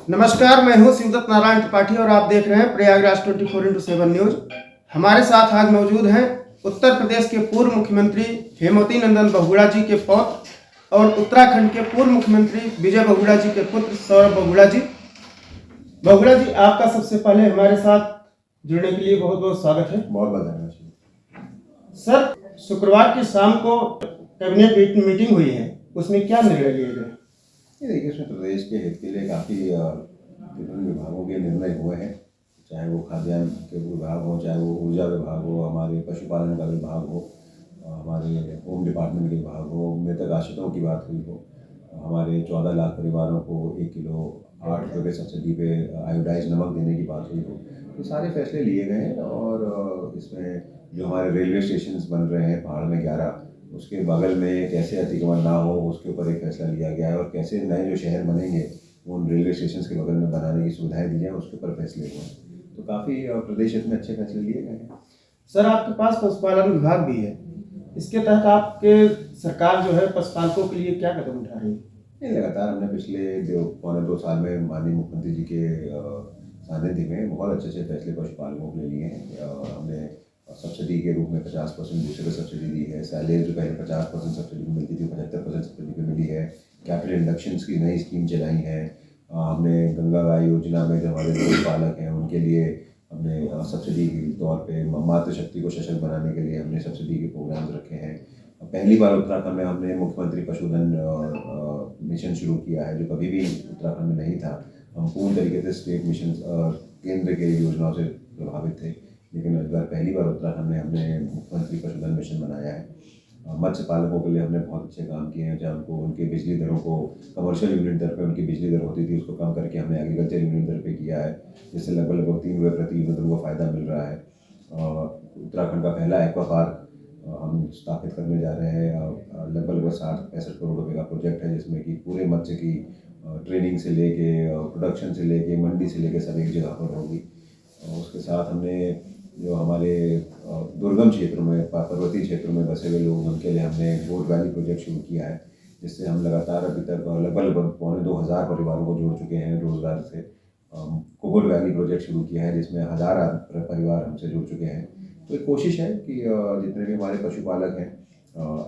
नमस्कार, मैं हूं शिवदत्त नारायण त्रिपाठी और आप देख रहे हैं प्रयागराज 24x7 न्यूज। हमारे साथ आज मौजूद हैं उत्तर प्रदेश के पूर्व मुख्यमंत्री हेमवती नंदन बहुगुणा जी के पौत्र और उत्तराखंड के पूर्व मुख्यमंत्री विजय बहुगुणा जी के पुत्र सौरभ बहुगुणा जी। बहुगुणा जी, आपका सबसे पहले हमारे साथ जुड़ने के लिए बहुत बहुत स्वागत है। बहुत बहुत धन्यवाद सर, शुक्रवार की शाम को कैबिनेट मीटिंग हुई है, उसमें क्या निर्णय लिए गए? ये देखिए, इसमें प्रदेश के हित के लिए काफ़ी विभिन्न विभागों के निर्णय हुए हैं। चाहे वो खाद्यान्न के विभाग हो, चाहे वो ऊर्जा विभाग हो, हमारे पशुपालन का विभाग हो, हमारे होम डिपार्टमेंट के विभाग हो, मृतक आश्रितों की बात हुई हो, हमारे 14 लाख परिवारों को 1 किलो 8 रुपये सब्सिडी पे आयोडाइज नमक देने की बात हुई हो। तो सारे फैसले लिए गए हैं और इसमें जो हमारे रेलवे स्टेशन बन रहे हैं पहाड़ में 11, उसके बगल में कैसे अतिक्रमण ना हो उसके ऊपर एक फैसला लिया गया है और कैसे नए जो शहर बनेंगे उन रेलवे स्टेशन के बगल में बनाने की सुविधाएं दी हैं, उसके ऊपर फैसले हुए हैं। तो काफ़ी प्रदेश हित में अच्छे फैसले लिए गए हैं। सर, आपके पास पशुपालन विभाग भी है, इसके तहत आपके सरकार जो है पशुपालकों के लिए क्या कदम उठा रही है? ये लगातार हमने पिछले 2 साल में माननीय मुख्यमंत्री जी के सानिध्य में बहुत अच्छे फैसले पशुपालकों के लिए लिए हैं। हमने सब्सिडी के रूप में 50% दूसरे पे सब्सिडी दी है। सैलरी जो पहले 50% सब्सिडी मिलती थी 75% सब्सिडी पे मिली है। कैपिटल इंडक्शंस की नई स्कीम चलाई है। हमने गंगा गाय योजना में जो हमारे पशुपालक हैं उनके लिए हमने सब्सिडी के तौर पे मातृशक्ति को सशक्त बनाने के लिए हमने सब्सिडी के प्रोग्राम्स रखे हैं। पहली बार उत्तराखंड में हमने मुख्यमंत्री पशुधन मिशन शुरू किया है, जो कभी भी उत्तराखंड में नहीं था। हम पूर्ण तरीके से स्टेट मिशन केंद्र के योजनाओं से प्रभावित थे, लेकिन इस बार पहली बार उत्तराखंड में हमने मुख्यमंत्री पशुधन मिशन बनाया है। मत्स्य पालकों के लिए हमने बहुत अच्छे काम किए हैं, जहाँ उनको उनकी बिजली दरों को कमर्शियल यूनिट दर पे उनकी बिजली दर होती थी उसको कम करके हमने एग्रीकल्चर यूनिट दर पे किया है, जिससे लगभग 3 रुपये प्रति यूनिट उनको फ़ायदा मिल रहा है। उत्तराखंड का पहला एक्वा पार्क हम स्थापित करने जा रहे हैं। लगभग 60-65 करोड़ रुपये का प्रोजेक्ट है, जिसमें कि पूरे मत्स्य की ट्रेनिंग से लेके प्रोडक्शन से लेके मंडी से लेके सब एक जगह पर होगी। उसके साथ हमने जो हमारे दुर्गम क्षेत्रों में पर्वतीय क्षेत्रों में बसे हुए लोग उनके लिए हमने गोट वैली प्रोजेक्ट शुरू किया है, जिससे हम लगातार अभी तक लगभग 2500 परिवारों को जोड़ चुके हैं रोजगार से। कोगोट वैली प्रोजेक्ट शुरू किया है, जिसमें 1000 परिवार हमसे जुड़ चुके हैं। तो एक कोशिश है कि जितने भी हमारे पशुपालक हैं,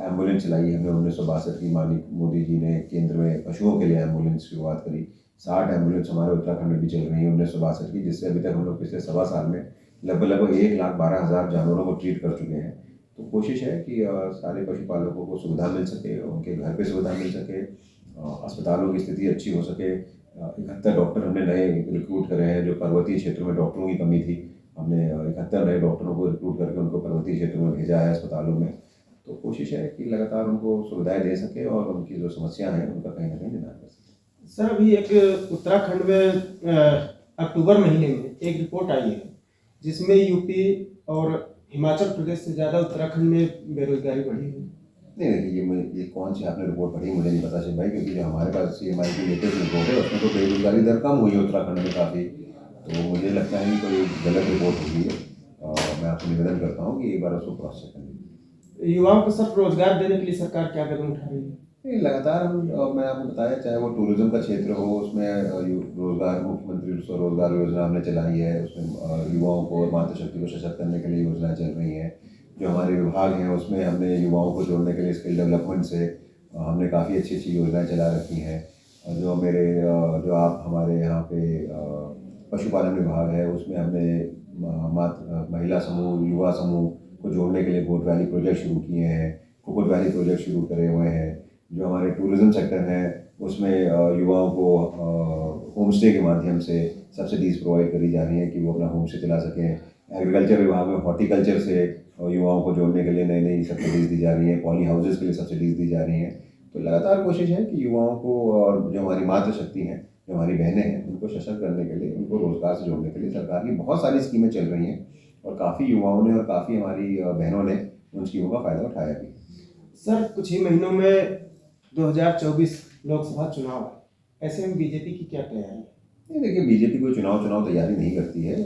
एम्बुलेंस चलाई है हमने 1962 की, माननीय मोदी जी ने केंद्र में पशुओं के लिए एम्बुलेंस की शुरुआत करी। 60 एम्बुलेंस हमारे उत्तराखंड में भी चल रही है 1962 की, जिससे अभी तक हम लोग पिछले सवा साल में लगभग 1,12,000 जानवरों को ट्रीट कर चुके हैं। तो कोशिश है कि सारे पशुपालकों को सुविधा मिल सके, उनके घर पे सुविधा मिल सके, अस्पतालों की स्थिति अच्छी हो सके। 71 डॉक्टर हमने नए रिक्रूट करे हैं, जो पर्वतीय क्षेत्रों में डॉक्टरों की कमी थी। हमने 71 नए डॉक्टरों को रिक्रूट करके उनको पर्वतीय क्षेत्रों में भेजा है अस्पतालों में। तो कोशिश है कि लगातार उनको सुविधाएं दे सके और उनकी जो समस्या है उनका कहीं ना कहीं निदान कर सके। सर, अभी एक उत्तराखंड में अक्टूबर महीने में एक रिपोर्ट आई है जिसमें यूपी और हिमाचल प्रदेश से ज़्यादा उत्तराखंड में बेरोजगारी बढ़ी है। नहीं देखिए, ये कौन सी आपने रिपोर्ट पढ़ी मुझे नहीं पता भाई, क्योंकि जो हमारे पास CMI की लेटेस्ट रिपोर्ट है उसमें तो बेरोजगारी दर कम हुई है उत्तराखंड में काफ़ी। तो मुझे लगता है कि कोई गलत रिपोर्ट होगी है। मैं आपको निवेदन करता हूँ कि एक बार उसको क्रॉस चेक करें। युवाओं को सर रोजगार देने के लिए सरकार क्या कदम उठा रही है? नहीं, लगातार हम मैं आपको बताया, चाहे वो टूरिज्म का क्षेत्र हो, उसमें रोजगार मुख्यमंत्री स्वरोजगार योजना हमने चलाई है। उसमें युवाओं को मातृशक्ति को सशक्त करने के लिए योजनाएं चल रही हैं। जो हमारे विभाग हैं उसमें हमने युवाओं को जोड़ने के लिए स्किल डेवलपमेंट से हमने काफ़ी अच्छी अच्छी योजनाएं चला रखी हैं। और जो आप हमारे यहाँ पे पशुपालन विभाग है उसमें हमने महिला समूह युवा समूह को जोड़ने के लिए गोट वैली प्रोजेक्ट शुरू किए हैं, कुकुट वैली प्रोजेक्ट शुरू करे हुए हैं। जो हमारे टूरिज्म सेक्टर है उसमें युवाओं को होम स्टे के माध्यम से सब्सिडीज़ प्रोवाइड करी जा रही हैं कि वो अपना होम स्टे चला सकें। एग्रीकल्चर विभाग में हॉर्टिकल्चर से युवाओं को जोड़ने के लिए नई नई सब्सिडीज़ दी जा रही हैं, पॉली हाउसेज़ के लिए सब्सिडीज़ दी जा रही हैं। तो लगातार कोशिश है कि युवाओं को और जो हमारी मातृशक्ति हैं, जो हमारी बहनें हैं, उनको सशक्त करने के लिए, उनको रोज़गार से जोड़ने के लिए सरकार की बहुत सारी स्कीमें चल रही हैं और काफ़ी युवाओं ने और काफ़ी हमारी बहनों ने उन स्कीमों का फ़ायदा उठाया भी। सर, कुछ ही महीनों में 2024 लोकसभा चुनाव है, ऐसे में बीजेपी की क्या तैयारी है? नहीं देखिए, बीजेपी कोई चुनाव तैयारी नहीं करती है।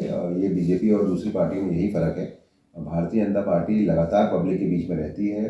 ये बीजेपी और दूसरी पार्टियों में यही फ़र्क है। भारतीय जनता पार्टी लगातार पब्लिक के बीच में रहती है।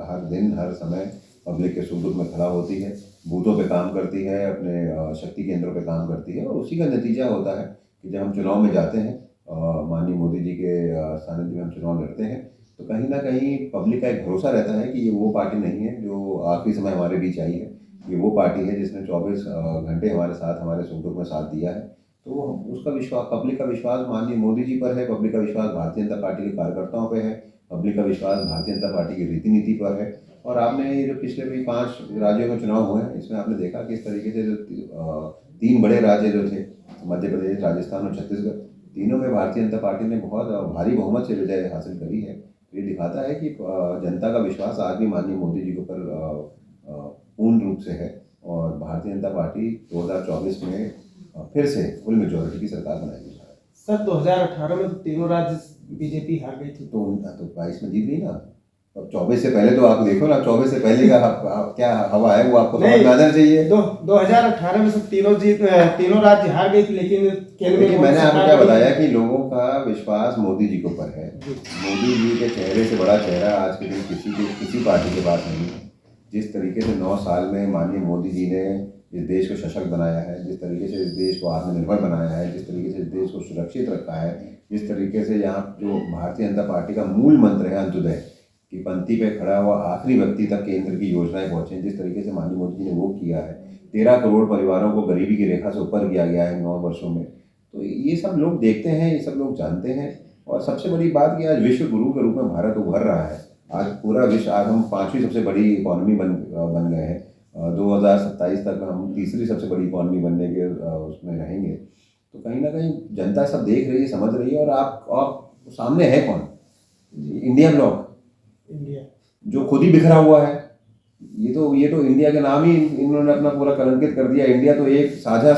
हर दिन हर समय पब्लिक के सुख दुख में खड़ा होती है, बूथों पे काम करती है, अपने शक्ति केंद्रों पे काम करती है, और उसी का नतीजा होता है कि जब हम चुनाव में जाते हैं, माननीय मोदी जी के सानिध्य में हम चुनाव लड़ते हैं, तो कहीं ना कहीं पब्लिक का एक भरोसा रहता है कि ये वो पार्टी नहीं है जो आखिरी समय हमारे बीच आई है, ये वो पार्टी है जिसने 24 घंटे हमारे साथ, हमारे सुख दुख में साथ दिया है। तो उसका विश्वास, पब्लिक का विश्वास माननीय मोदी जी पर है, पब्लिक का विश्वास भारतीय जनता पार्टी के कार्यकर्ताओं पे है, पब्लिक का विश्वास भारतीय जनता पार्टी की रीति नीति पर है। और आपने ये जो पिछले भी 5 राज्यों में चुनाव हुए हैं, इसमें आपने देखा कि इस तरीके से जो 3 बड़े राज्य जो थे, मध्य प्रदेश, राजस्थान और छत्तीसगढ़, तीनों में भारतीय जनता पार्टी ने बहुत भारी बहुमत से विजय हासिल करी है। ये दिखाता है कि जनता का विश्वास आज भी माननीय मोदी जी के ऊपर पूर्ण रूप से है, और भारतीय जनता पार्टी 2024 में फिर से फुल मेजोरिटी की सरकार बनाएगी। सर 2018 में तो तीनों राज्य बीजेपी हार गई थी। तो 22 में जीत गई ना। अब 24 से पहले तो आप देखो ना, 24 से पहले का क्या हवा है वो आपको समझ में आना चाहिए। 2018 में सब तीनों राज्य हार गई थी, लेकिन केंद्र में मैंने आपको क्या बताया कि लोगों का विश्वास मोदी जी के ऊपर है। मोदी जी के चेहरे से बड़ा चेहरा आज के दिन किसी पार्टी के पास नहीं है। जिस तरीके से 9 साल में माननीय मोदी जी ने इस देश को सशक्त बनाया है, जिस तरीके से इस देश को आत्मनिर्भर बनाया है, जिस तरीके से इस देश को सुरक्षित रखा है, जिस तरीके से यहाँ जो भारतीय जनता पार्टी का मूल मंत्र है अंत्योदय, कि पंक्ति पे खड़ा हुआ आखिरी व्यक्ति तक केंद्र की योजनाएं पहुंचे, जिस तरीके से माननीय मोदी जी ने वो किया है, 13 करोड़ परिवारों को गरीबी की रेखा से ऊपर किया गया है 9 वर्षों में। तो ये सब लोग देखते हैं, ये सब लोग जानते हैं। और सबसे बड़ी बात कि आज विश्व गुरु के रूप में भारत उभर रहा है। आज पूरा विश्व, आज हम 5वीं सबसे बड़ी इकॉनमी बन गए हैं। 2027 तक हम तीसरी सबसे बड़ी इकॉनमी बनने के उसमें रहेंगे। तो कहीं ना कहीं जनता सब देख रही है, समझ रही है। और आप सामने है कौन? इंडिया ब्लॉक, इंडिया जो खुद ही बिखरा हुआ है। ये तो इंडिया के नाम ही इन्होंने अपना पूरा कलंकित कर दिया। इंडिया तो एक साझा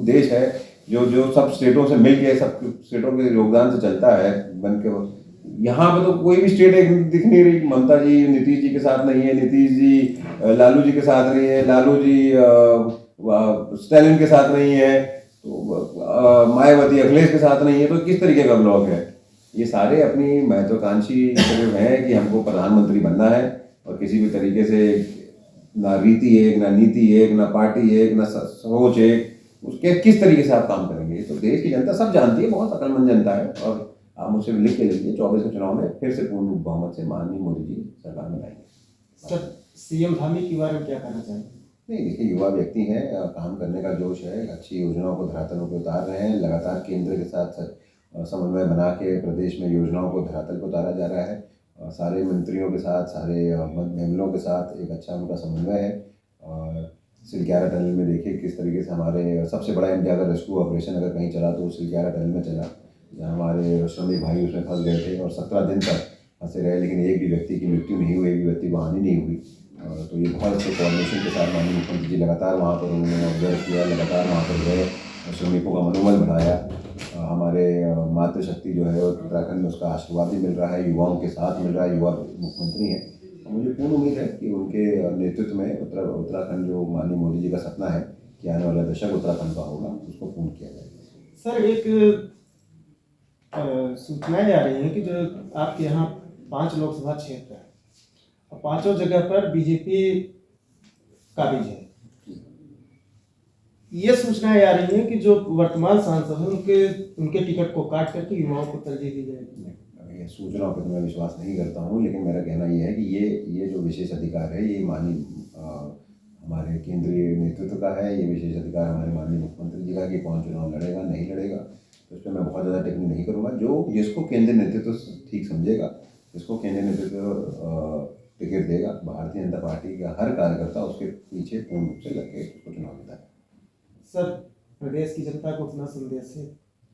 देश है जो सब स्टेटों से मिल के, सब स्टेटों के योगदान से चलता है बन के। यहाँ पे तो कोई भी स्टेट एक दिख नहीं रही। ममता जी नीतीश जी के साथ नहीं है, नीतीश जी लालू जी के साथ नहीं है, लालू जी स्टैलिन के साथ नहीं है, तो मायावती अखिलेश के साथ नहीं है। तो किस तरीके का ब्लॉक है? ये सारे अपनी महत्वाकांक्षी हैं कि हमको प्रधानमंत्री बनना है, और किसी भी तरीके से ना रीति एक, ना नीति एक, ना पार्टी एक, ना सोच एक, उसके किस तरीके से आप काम करेंगे? तो देश की जनता सब जानती है, बहुत अक्लमंद जनता है। और आप मुझसे लिख के लीजिए, 24 के चुनाव में फिर से पूर्ण बहुमत से माननीय मोदी जी सरकार बनाएंगे। सर सीएम धामी के बारे में क्या कहना चाहेंगे? नहीं, देखिए, युवा व्यक्ति हैं, काम करने का जोश है, अच्छी योजनाओं को धरातलों पर उतार रहे हैं। लगातार केंद्र के साथ समन्वय बना के प्रदेश में योजनाओं को धरातल पर उतारा जा रहा है। सारे मंत्रियों के साथ, सारे एमएलओ के साथ एक अच्छा उनका समन्वय है। और सिलक्यारा टनल में देखिए किस तरीके से हमारे सबसे बड़ा इंडिया का रेस्क्यू ऑपरेशन अगर कहीं चला तो सिलक्यारा टनल में चला, जहाँ हमारे श्रमिक भाई उसमें फंस गए थे और 17 दिन तक फंसे रहे, लेकिन एक भी व्यक्ति की मृत्यु नहीं हुई, एक भी व्यक्ति को हानि नहीं हुई। तो ये बहुत अच्छे कोऑर्डिनेशन के साथ माननीय मुख्यमंत्री जी लगातार वहाँ पर उन्होंने ऑब्जर्व किया, लगातार वहाँ पर गए, श्रमिकों का मनोबल बढ़ाया। हमारे मातृशक्ति जो है उत्तराखंड में, उसका आशीर्वाद भी मिल रहा है, युवाओं के साथ मिल रहा है, युवा मुख्यमंत्री हैं। मुझे पूर्ण उम्मीद है कि उनके नेतृत्व में उत्तराखंड, जो माननीय मोदी जी का सपना है कि आने वाला दशक उत्तराखंड का होगा, उसको पूर्ण किया जाएगा। सर एक सूचनाएं आ रही हैं कि जो आपके यहाँ 5 लोकसभा क्षेत्र है और 5 जगह पर बीजेपी काबिज है। ये सूचनाएं आ रही हैं कि जो वर्तमान सांसद हैं उनके टिकट को काट करके युवाओं को तरजीह दी जाएगी। ये सूचनाओं पर तो मैं विश्वास नहीं करता हूँ, लेकिन मेरा कहना ये है कि ये जो विशेष अधिकार है, ये हमारे केंद्रीय नेतृत्व का है। ये विशेष अधिकार हमारे माननीय मुख्यमंत्री जी का कि कौन चुनाव लड़ेगा नहीं लड़ेगा, तो इस पर मैं बहुत ज़्यादा टिप्पणी नहीं करूँगा। जिसको केंद्रीय नेतृत्व ठीक समझेगा, जिसको केंद्रीय नेतृत्व टिकट देगा, भारतीय जनता पार्टी का हर कार्यकर्ता उसके पीछे पूर्ण रूप से लग के उसको चुनाव जिताएगा। सर प्रदेश की जनता को अपना संदेश है।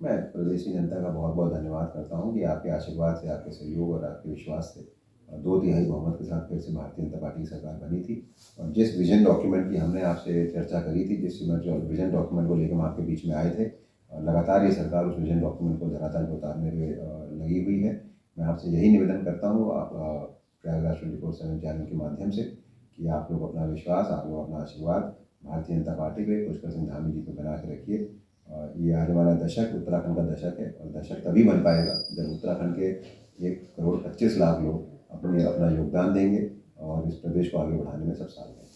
मैं प्रदेश की जनता का बहुत बहुत धन्यवाद करता हूं कि आपके आशीर्वाद से, आपके सहयोग और आपके विश्वास से 2/3 बहुमत के साथ फिर से भारतीय जनता पार्टी की सरकार बनी थी। और जिस विजन डॉक्यूमेंट की हमने आपसे चर्चा करी थी, जिस विजन डॉक्यूमेंट को लेकर हम आपके बीच में आए थे, लगातार ये सरकार उस विजन डॉक्यूमेंट को धरातल पर उतारने में लगी हुई है। मैं आपसे यही निवेदन करता हूँ, आप प्रयागराज 24/7 चैनल के माध्यम से, कि आप लोग अपना विश्वास, आप लोग अपना आशीर्वाद भारतीय जनता पार्टी पे, पुष्कर सिंह धामी जी को बना के रखिए। ये आने वाला दशक उत्तराखंड का दशक है, और दशक तभी बन पाएगा जब उत्तराखंड के 1 करोड़ 25 लाख लोग अपना योगदान देंगे, और इस प्रदेश को आगे बढ़ाने में सब साथ दें।